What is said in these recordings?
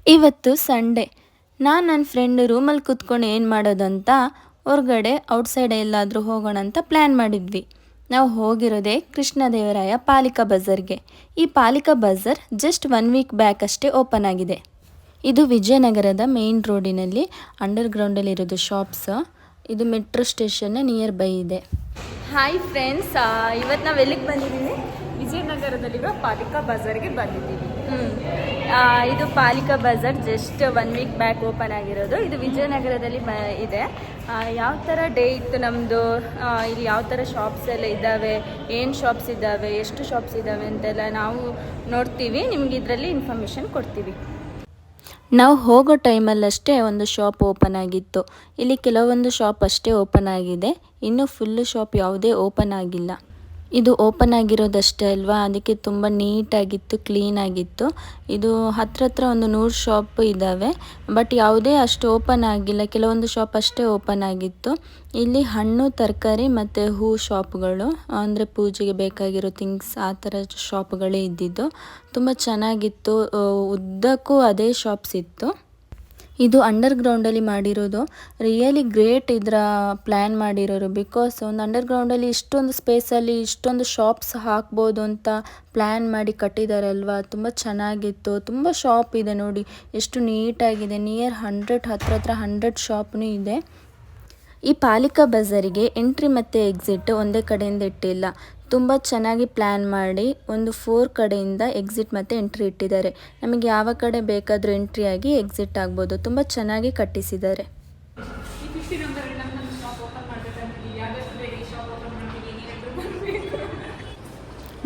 ಇವತ್ತು ಸಂಡೇ. ನಾನು ನನ್ನ ಫ್ರೆಂಡ್ ರೂಮಲ್ಲಿ ಕೂತ್ಕೊಂಡು ಏನು ಮಾಡೋದಂತ ಹೊರಗಡೆ ಔಟ್ಸೈಡ್ ಎಲ್ಲಾದರೂ ಹೋಗೋಣ ಅಂತ ಪ್ಲ್ಯಾನ್ ಮಾಡಿದ್ವಿ. ನಾವು ಹೋಗಿರೋದೇ ಕೃಷ್ಣದೇವರಾಯ ಪಾಲಿಕಾ ಬಜಾರ್ಗೆ. ಈ Palika Bazaar just 1 week back ಅಷ್ಟೇ ಓಪನ್ ಆಗಿದೆ. ಇದು ವಿಜಯನಗರದ ಮೇನ್ ರೋಡಿನಲ್ಲಿ ಅಂಡರ್ಗ್ರೌಂಡಲ್ಲಿರೋದು ಶಾಪ್ಸ್. ಇದು ಮೆಟ್ರೋ ಸ್ಟೇಷನ್ನ ನಿಯರ್ ಬೈ ಇದೆ. ಹಾಯ್ ಫ್ರೆಂಡ್ಸ್, ಇವತ್ತು ನಾವು ಎಲ್ಲಿಗೆ ಬಂದಿದ್ದೀವಿ? ವಿಜಯನಗರದಲ್ಲಿರೋ ಪಾಲಿಕಾ ಬಜಾರ್ಗೆ ಬಂದಿದ್ದೀವಿ. ಇದು Palika Bazaar just 1 week back open ಆಗಿರೋದು. ಇದು ವಿಜಯನಗರದಲ್ಲಿ ಇದೆ. ಯಾವ ಥರ ಡೇ ಇತ್ತು ನಮ್ಮದು, ಇಲ್ಲಿ ಯಾವ ಥರ ಶಾಪ್ಸ್ ಎಲ್ಲ ಇದ್ದಾವೆ, ಏನು ಶಾಪ್ಸ್ ಇದ್ದಾವೆ, ಎಷ್ಟು ಶಾಪ್ಸ್ ಇದ್ದಾವೆ ಅಂತೆಲ್ಲ ನಾವು ನೋಡ್ತೀವಿ. ನಿಮ್ಗೆ ಇದರಲ್ಲಿ ಇನ್ಫಾರ್ಮೇಷನ್ ಕೊಡ್ತೀವಿ. ನಾವು ಹೋಗೋ ಟೈಮಲ್ಲಷ್ಟೇ ಒಂದು ಶಾಪ್ ಓಪನ್ ಆಗಿತ್ತು. ಇಲ್ಲಿ ಕೆಲವೊಂದು ಶಾಪ್ ಅಷ್ಟೇ ಓಪನ್ ಆಗಿದೆ, ಇನ್ನೂ ಫುಲ್ಲು ಶಾಪ್ ಯಾವುದೇ ಓಪನ್ ಆಗಿಲ್ಲ. ಇದು ಓಪನ್ ಆಗಿರೋದಷ್ಟೇ ಅಲ್ವಾ, ಅದಕ್ಕೆ ತುಂಬ ನೀಟಾಗಿತ್ತು, ಕ್ಲೀನಾಗಿತ್ತು. ಇದು ಹತ್ರ ಒಂದು 100 ಶಾಪ್ ಇದ್ದಾವೆ, ಬಟ್ ಯಾವುದೇ ಅಷ್ಟು ಓಪನ್ ಆಗಿಲ್ಲ. ಕೆಲವೊಂದು ಶಾಪ್ ಅಷ್ಟೇ ಓಪನ್ ಆಗಿತ್ತು. ಇಲ್ಲಿ ಹಣ್ಣು, ತರಕಾರಿ ಮತ್ತು ಹೂ ಶಾಪ್ಗಳು, ಅಂದರೆ ಪೂಜೆಗೆ ಬೇಕಾಗಿರೋ ಥಿಂಗ್ಸ್ ಆ ಥರ ಶಾಪ್ಗಳೇ ಇದ್ದಿದ್ದು. ತುಂಬ ಚೆನ್ನಾಗಿತ್ತು. ಉದ್ದಕ್ಕೂ ಅದೇ ಶಾಪ್ಸ್ ಇತ್ತು. ಇದು ಅಂಡರ್ಗ್ರೌಂಡಲ್ಲಿ ಮಾಡಿರೋದು. ರಿಯಲಿ ಗ್ರೇಟ್ ಇದರ ಪ್ಲ್ಯಾನ್ ಮಾಡಿರೋರು. ಬಿಕಾಸ್ ಒಂದು ಅಂಡರ್ಗ್ರೌಂಡಲ್ಲಿ ಇಷ್ಟೊಂದು ಸ್ಪೇಸಲ್ಲಿ ಇಷ್ಟೊಂದು ಶಾಪ್ಸ್ ಹಾಕ್ಬೋದು ಅಂತ ಪ್ಲ್ಯಾನ್ ಮಾಡಿ ಕಟ್ಟಿದಾರಲ್ವ. ತುಂಬ ಚೆನ್ನಾಗಿತ್ತು. ತುಂಬ ಶಾಪ್ ಇದೆ ನೋಡಿ, ಎಷ್ಟು ನೀಟಾಗಿದೆ. ನಿಯರ್ 100 ಹತ್ರ 100 ಶಾಪ್ನೂ ಇದೆ. ಈ ಪಾಲಿಕಾ ಬಜಾರಿಗೆ ಎಂಟ್ರಿ ಮತ್ತು ಎಕ್ಸಿಟ್ ಒಂದೇ ಕಡೆಯಿಂದ ಇಟ್ಟಿಲ್ಲ. ತುಂಬ ಚೆನ್ನಾಗಿ ಪ್ಲ್ಯಾನ್ ಮಾಡಿ ಒಂದು 4 ಕಡೆಯಿಂದ ಎಕ್ಸಿಟ್ ಮತ್ತು ಎಂಟ್ರಿ ಇಟ್ಟಿದ್ದಾರೆ. ನಮಗೆ ಯಾವ ಕಡೆ ಬೇಕಾದರೂ ಎಂಟ್ರಿ ಆಗಿ ಎಕ್ಸಿಟ್ ಆಗ್ಬೋದು. ತುಂಬ ಚೆನ್ನಾಗಿ ಕಟ್ಟಿಸಿದ್ದಾರೆ.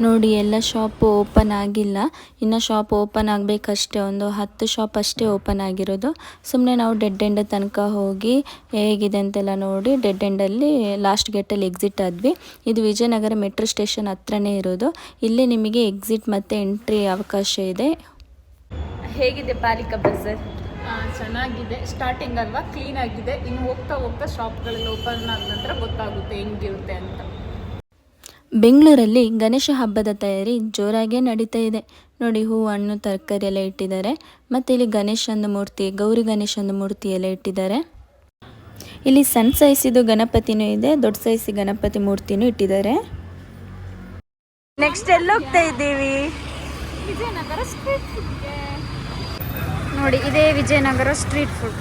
ನೋಡಿ, ಎಲ್ಲ ಶಾಪು ಓಪನ್ ಆಗಿಲ್ಲ, ಇನ್ನು ಶಾಪ್ ಓಪನ್ ಆಗಬೇಕಷ್ಟೇ. ಒಂದು 10 ಶಾಪ್ ಅಷ್ಟೇ ಓಪನ್ ಆಗಿರೋದು. ಸುಮ್ಮನೆ ನಾವು ಡೆಡ್ ಎಂಡ್ ತನಕ ಹೋಗಿ ಹೇಗಿದೆ ಅಂತೆಲ್ಲ ನೋಡಿ ಡೆಡ್ ಎಂಡಲ್ಲಿ ಲಾಸ್ಟ್ ಗೇಟಲ್ಲಿ ಎಕ್ಸಿಟ್ ಆದ್ವಿ. ಇದು ವಿಜಯನಗರ ಮೆಟ್ರೋ ಸ್ಟೇಷನ್ ಹತ್ರನೇ ಇರೋದು. ಇಲ್ಲಿ ನಿಮಗೆ ಎಕ್ಸಿಟ್ ಮತ್ತು ಎಂಟ್ರಿ ಅವಕಾಶ ಇದೆ. ಹೇಗಿದೆ ಪಾಲಿಕಾ ಬಜಾರ್? ಚೆನ್ನಾಗಿದೆ. ಸ್ಟಾರ್ಟಿಂಗ್ ಅಲ್ವಾ, ಕ್ಲೀನ್ ಆಗಿದೆ. ಇನ್ನು ಹೋಗ್ತಾ ಶಾಪ್ಗಳೆಲ್ಲ ಓಪನ್ ಆದ ನಂತರ ಗೊತ್ತಾಗುತ್ತೆ ಹೆಂಗಿರುತ್ತೆ ಅಂತ. ಬೆಂಗಳೂರಲ್ಲಿ ಗಣೇಶ ಹಬ್ಬದ ತಯಾರಿ ಜೋರಾಗೇ ನಡೀತಾ ಇದೆ ನೋಡಿ. ಹೂ, ಹಣ್ಣು, ತರಕಾರಿ ಎಲ್ಲ ಇಟ್ಟಿದ್ದಾರೆ. ಮತ್ತು ಇಲ್ಲಿ ಗಣೇಶನ ಮೂರ್ತಿ, ಗೌರಿ ಗಣೇಶನ ಮೂರ್ತಿ ಎಲ್ಲ ಇಟ್ಟಿದ್ದಾರೆ. ಇಲ್ಲಿ ಸಣ್ಣ ಸೈಜಿದು ಗಣಪತಿನೂ ಇದೆ, ದೊಡ್ಡ ಸೈಜ್ ಗಣಪತಿ ಮೂರ್ತಿನೂ ಇಟ್ಟಿದ್ದಾರೆ. ನೆಕ್ಸ್ಟ್ ಎಲ್ಲಿ ಹೋಗ್ತಾ ಇದ್ದೀವಿ? ವಿಜಯನಗರ ಸ್ಟ್ರೀಟ್ ಫುಡ್ಗೆ. ನೋಡಿ, ಇದೇ ವಿಜಯನಗರ ಸ್ಟ್ರೀಟ್ ಫುಡ್.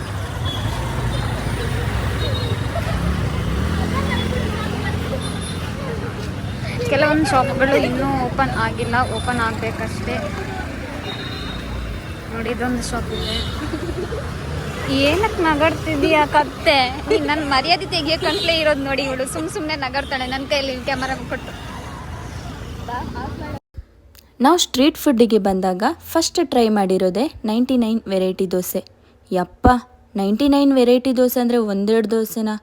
ಕೆಲವೊಂದು ಶಾಪ್ಗಳು ಇನ್ನೂ ಓಪನ್ ಆಗಿಲ್ಲ, ಓಪನ್ ಆಗಬೇಕಷ್ಟೇ. ನೋಡಿ, ಇದೊಂದು ಶಾಪ್ ಇದೆ. ಏನಕ್ಕೆ ನಗಡ್ತಿದೀಯ ಕತ್ತೆ? ನನ್ನ ಮರ್ಯಾದೆ ತೆಗಿಯಕ್ಕಂತಲೇ ಇರೋದು ನೋಡಿ ಇವಳು. ಸುಮ್ಮನೆ ನಗಡ್ತಾಳೆ ನನ್ನ ಕೈಯಲ್ಲಿ ಕ್ಯಾಮರಾ ಕೊಟ್ಟು. ನಾವು ಸ್ಟ್ರೀಟ್ ಫುಡ್ಡಿಗೆ ಬಂದಾಗ ಫಸ್ಟ್ ಟ್ರೈ ಮಾಡಿರೋದೆ 99 ವೆರೈಟಿ ದೋಸೆ. ಯಪ್ಪ, 99 ವೆರೈಟಿ ದೋಸೆ ಅಂದರೆ 1-2 ದೋಸೆನಾ?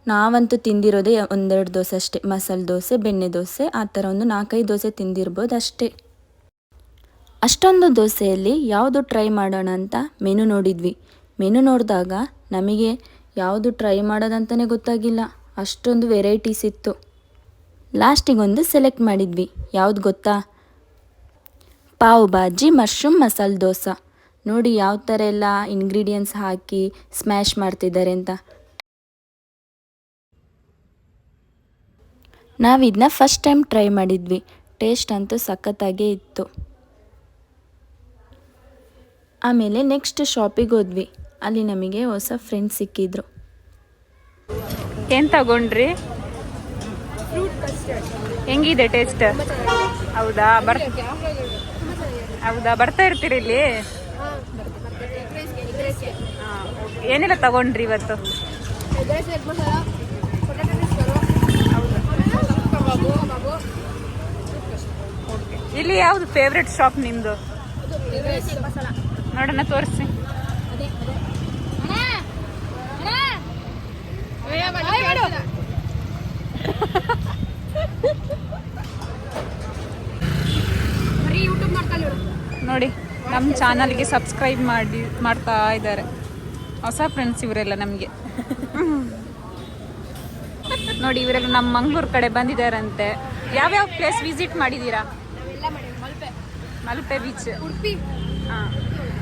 ನಾವಂತೂ ತಿಂದಿರೋದೇ 1-2 ದೋಸೆ ಅಷ್ಟೇ. ಮಸಾಲೆ ದೋಸೆ, ಬೆಣ್ಣೆ ದೋಸೆ, ಆ ಥರ ಒಂದು 4-5 ದೋಸೆ ತಿಂದಿರ್ಬೋದು ಅಷ್ಟೇ. ಅಷ್ಟೊಂದು ದೋಸೆಯಲ್ಲಿ ಯಾವುದು ಟ್ರೈ ಮಾಡೋಣ ಅಂತ ಮೆನು ನೋಡಿದ್ವಿ. ಮೆನು ನೋಡಿದಾಗ ನಮಗೆ ಯಾವುದು ಟ್ರೈ ಮಾಡೋದಂತಲೇ ಗೊತ್ತಾಗಿಲ್ಲ, ಅಷ್ಟೊಂದು ವೆರೈಟೀಸ್ ಇತ್ತು. ಲಾಸ್ಟಿಗೊಂದು ಸೆಲೆಕ್ಟ್ ಮಾಡಿದ್ವಿ. ಯಾವುದು ಗೊತ್ತಾ? ಪಾವ್ ಭಾಜಿ ಮಶ್ರೂಮ್ ಮಸಾಲೆ ದೋಸೆ. ನೋಡಿ ಯಾವ ಥರ ಎಲ್ಲ ಇಂಗ್ರೀಡಿಯೆಂಟ್ಸ್ ಹಾಕಿ ಸ್ಮ್ಯಾಶ್ ಮಾಡ್ತಿದ್ದಾರೆ ಅಂತ. ನಾವಿದನ್ನ ಫಸ್ಟ್ ಟೈಮ್ ಟ್ರೈ ಮಾಡಿದ್ವಿ. ಟೇಸ್ಟ್ ಅಂತೂ ಸಖತ್ತಾಗೇ ಇತ್ತು. ಆಮೇಲೆ ನೆಕ್ಸ್ಟ್ ಶಾಪಿಗೆ ಹೋದ್ವಿ. ಅಲ್ಲಿ ನಮಗೆ ಹೊಸ ಫ್ರೆಂಡ್ಸ್ ಸಿಕ್ಕಿದ್ರು. ಏನು ತಗೊಂಡ್ರಿ? ಹೆಂಗಿದೆ ಟೇಸ್ಟ್? ಹೌದಾ, ಬರ್ತಾ ಇರ್ತೀರಿ ಇಲ್ಲಿ? ಏನೆಲ್ಲ ತಗೊಂಡ್ರಿ ಇವತ್ತು? ಇಲ್ಲಿ ಯಾವುದು ಫೇವ್ರೆಟ್ ಶಾಪ್ ನಿಮ್ಮದು? ನೋಡೋಣ, ತೋರಿಸಿ. ನೋಡಿ, ನಮ್ಮ ಚಾನಲ್ಗೆ ಸಬ್ಸ್ಕ್ರೈಬ್ ಮಾಡ್ತಾ ಇದ್ದಾರೆ ಹೊಸ ಫ್ರೆಂಡ್ಸ್ ಇವರೆಲ್ಲ ನಮಗೆ. ನೋಡಿ, ಇವರೆಲ್ಲ ನಮ್ಮ ಮಂಗಳೂರು ಕಡೆ ಬಂದಿದ್ದಾರಂತೆ. ಯಾವ್ಯಾವ ಪ್ಲೇಸ್ ವಿಸಿಟ್ ಮಾಡಿದ್ದೀರಾ? ಮಲ್ಪೆ ಬೀಚ್, ಉಡುಪಿ. ಹಾಂ,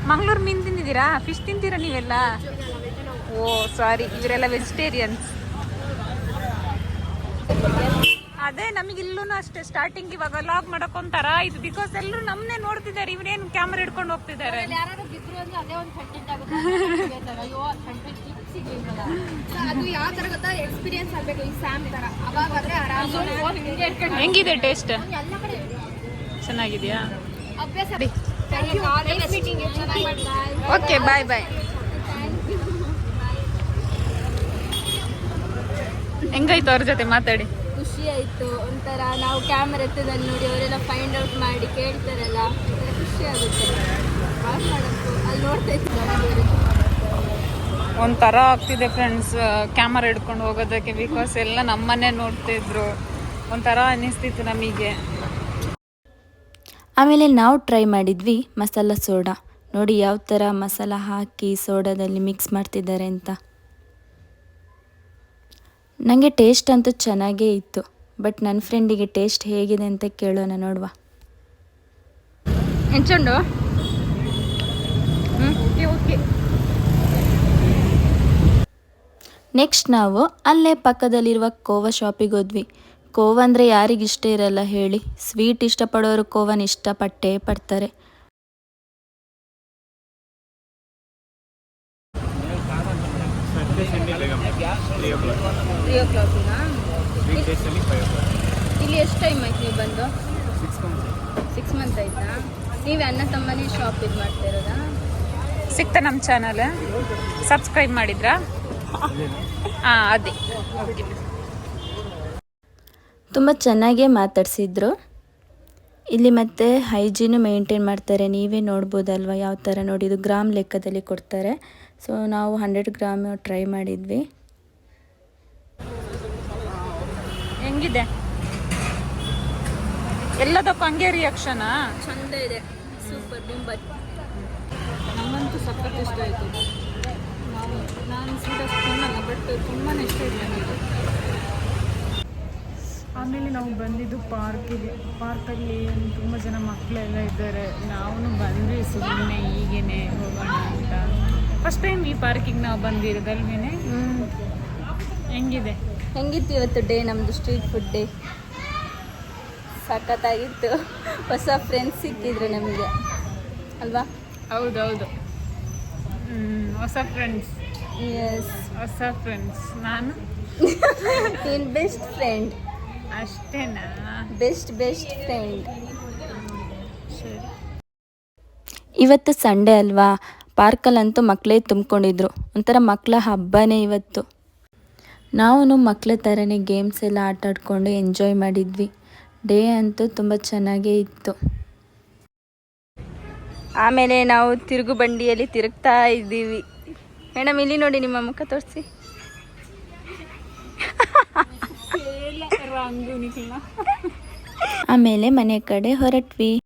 ಮಂಗಳೂರು ಮೀನು ತಿಂದಿದ್ದೀರಾ? ಫಿಶ್ ತಿಂತೀರಾ ನೀವೆಲ್ಲ? ಓ ಸಾರಿ, ಇವರೆಲ್ಲ ವೆಜಿಟೇರಿಯನ್ಸ್. ಅದೇ ನಮಗೆ ಇಲ್ಲೂ ಅಷ್ಟೇ ಸ್ಟಾರ್ಟಿಂಗ್ ಇವಾಗ ಲಾಗ್ ಮಾಡಕ್ ಒಂಥರ ಇದು, ಬಿಕಾಸ್ ಎಲ್ಲರೂ ನಮ್ಮನ್ನೇ ನೋಡ್ತಿದ್ದಾರೆ, ಇವರೇನು ಕ್ಯಾಮ್ರಾ ಹಿಡ್ಕೊಂಡು ಹೋಗ್ತಿದ್ದಾರೆ. ಹೆಂಗಿದೆ ಟೇಸ್ಟ್? ಚೆನ್ನಾಗಿದೆಯಾ? ಓಕೆ, ಬಾಯ್ ಬಾಯ್. ಹೆಂಗಾಯ್ತು ಅವ್ರ ಜೊತೆ ಮಾತಾಡಿ? ಖುಷಿ ಆಯಿತು. ಒಂಥರ ನಾವು ಕ್ಯಾಮ್ರಾ ಎತ್ತದಲ್ಲಿ ನೋಡಿ ಅವರೆಲ್ಲ ಫೈಂಡ್ ಔಟ್ ಮಾಡಿ ಕೇಳ್ತಾರಲ್ಲ, ಒಂಥರ ಖುಷಿ ಆಗುತ್ತೆ. ಅಲ್ಲಿ ನೋಡ್ತಾ ಇತ್ತು ಒಂಥರ ಆಗ್ತಿದೆ ಫ್ರೆಂಡ್ಸ್ ಕ್ಯಾಮರಾ ಹಿಡ್ಕೊಂಡು ಹೋಗೋದಕ್ಕೆ, ಬಿಕಾಸ್ ಎಲ್ಲ ನಮ್ಮನ್ನೇ ನೋಡ್ತಿದ್ರು. ಒಂಥರ ಅನ್ನಿಸ್ತಿತ್ತು ನಮಗೆ. ಆಮೇಲೆ ನಾವು ಟ್ರೈ ಮಾಡಿದ್ವಿ ಮಸಾಲ ಸೋಡಾ. ನೋಡಿ ಯಾವ ಥರ ಮಸಾಲ ಹಾಕಿ ಸೋಡಾದಲ್ಲಿ ಮಿಕ್ಸ್ ಮಾಡ್ತಿದ್ದಾರೆ ಅಂತ. ನನಗೆ ಟೇಸ್ಟ್ ಅಂತೂ ಚೆನ್ನಾಗೇ ಇತ್ತು, ಬಟ್ ನನ್ನ ಫ್ರೆಂಡಿಗೆ ಟೇಸ್ಟ್ ಹೇಗಿದೆ ಅಂತ ಕೇಳೋಣ, ನೋಡುವ. ಎಂಚುಂಡು ಓಕೆ. ನೆಕ್ಸ್ಟ್ ನಾವು ಅಲ್ಲೇ ಪಕ್ಕದಲ್ಲಿರುವ ಕೋವಾ ಶಾಪಿಗೆ ಹೋದ್ವಿ. ಕೋವಾ ಅಂದರೆ ಯಾರಿಗಿಷ್ಟ ಇರಲ್ಲ ಹೇಳಿ? ಸ್ವೀಟ್ ಇಷ್ಟಪಡೋರು ಕೋವನ ಇಷ್ಟಪಟ್ಟೇ ಪಡ್ತಾರೆ. ಇಲ್ಲಿ ಎಷ್ಟು ಟೈಮ್ ಆಯ್ತು ನೀವು ಬಂದು? 6 ಮಂತ್ ಆಯ್ತಾ? ನೀವೇ ಅಣ್ಣ ತಮ್ಮನೇ ಶಾಪ್ ಇದು ಮಾಡ್ತಾ ಇರೋದಾ? ಸಿಕ್ತಾ ನಮ್ಮ ಚಾನಲ್? ಸಬ್ಸ್ಕ್ರೈಬ್ ಮಾಡಿದ್ರಾ? ಹಾಂ, ಅದೇ. ತುಂಬ ಚೆನ್ನಾಗೇ ಮಾತಾಡಿಸಿದ್ರು. ಇಲ್ಲಿ ಮತ್ತೆ ಹೈಜೀನು ಮೇಂಟೈನ್ ಮಾಡ್ತಾರೆ, ನೀವೇ ನೋಡ್ಬೋದಲ್ವ ಯಾವ ಥರ. ನೋಡಿ, ಇದು ಗ್ರಾಮ್ ಲೆಕ್ಕದಲ್ಲಿ ಕೊಡ್ತಾರೆ. ಸೊ ನಾವು 100 ಗ್ರಾಮ್ ಟ್ರೈ ಮಾಡಿದ್ವಿ. ಹೆಂಗಿದೆ? ಎಲ್ಲದಕ್ಕೂ ಹಂಗೆ ರಿಯಾಕ್ಷನಾ? ಚಂದ ಇದೆ, ಸೂಪರ್ ಡುಂಬರ್. ನಮ್ಮಂತೂ ಸಖತ್ ಇಷ್ಟ ಆಯಿತು. ನಾನು ಸ್ವೀಟಷ್ಟು ತಿನ್ನಲ್ಲ, ಬಟ್ ತುಂಬಾ ಇಷ್ಟ ಇದೆ ನನಗೆ. ಆಮೇಲೆ ನಾವು ಬಂದಿದ್ದು ಪಾರ್ಕಲ್ಲಿ ತುಂಬ ಜನ ಮಕ್ಕಳೆಲ್ಲ ಇದ್ದಾರೆ. ನಾವು ಬಂದ್ವಿ ಸುಮ್ಮನೆ ಹೀಗೇನೆ ಹೋಗೋಣ ಅಂತ. ಫಸ್ಟ್ ಟೈಮ್ ಈ ಪಾರ್ಕಿಗೆ ನಾವು ಬಂದಿರೋದಲ್ವೇನೆ. ಹೆಂಗಿತ್ತು ಇವತ್ತು ಡೇ? ನಮ್ಮದು ಸ್ಟ್ರೀಟ್ ಫುಡ್ ಡೇ ಸಖತ್ತಾಗಿತ್ತು. ಹೊಸ ಫ್ರೆಂಡ್ಸ್ ಸಿಕ್ಕಿದ್ರು ನಮಗೆ ಅಲ್ವಾ? ಹೌದೌದು, ಹೊಸ ಫ್ರೆಂಡ್ಸ್. ಎಸ್, ಹೊಸ ಫ್ರೆಂಡ್ಸ್. ನಾನು ನಿನ್ನ ಬೆಸ್ಟ್ ಫ್ರೆಂಡ್. ಅಷ್ಟೇನಾ? Best friend. ಸರಿ. ಇವತ್ತು ಸಂಡೇ ಅಲ್ವಾ, ಪಾರ್ಕಲ್ಲಂತೂ ಮಕ್ಕಳೇ ತುಂಬಿಕೊಂಡಿದ್ರು. ಒಂಥರ ಮಕ್ಕಳ ಹಬ್ಬನೇ ಇವತ್ತು. ನಾವು ಮಕ್ಕಳ ಥರನೇ ಗೇಮ್ಸ್ ಎಲ್ಲ ಆಟಾಡಿಕೊಂಡು ಎಂಜಾಯ್ ಮಾಡಿದ್ವಿ. ಡೇ ಅಂತೂ ತುಂಬ ಚೆನ್ನಾಗೇ ಇತ್ತು. ಆಮೇಲೆ ನಾವು ತಿರುಗು ಬಂಡಿಯಲ್ಲಿ ತಿರುಗ್ತಾ ಇದ್ದೀವಿ. ಮೇಡಮ್ ಇಲ್ಲಿ ನೋಡಿ, ನಿಮ್ಮ ಮುಖ ತೋರಿಸಿ. ಆಮೇಲೆ ಮನೆ ಕಡೆ ಹೊರಟ್ವಿ.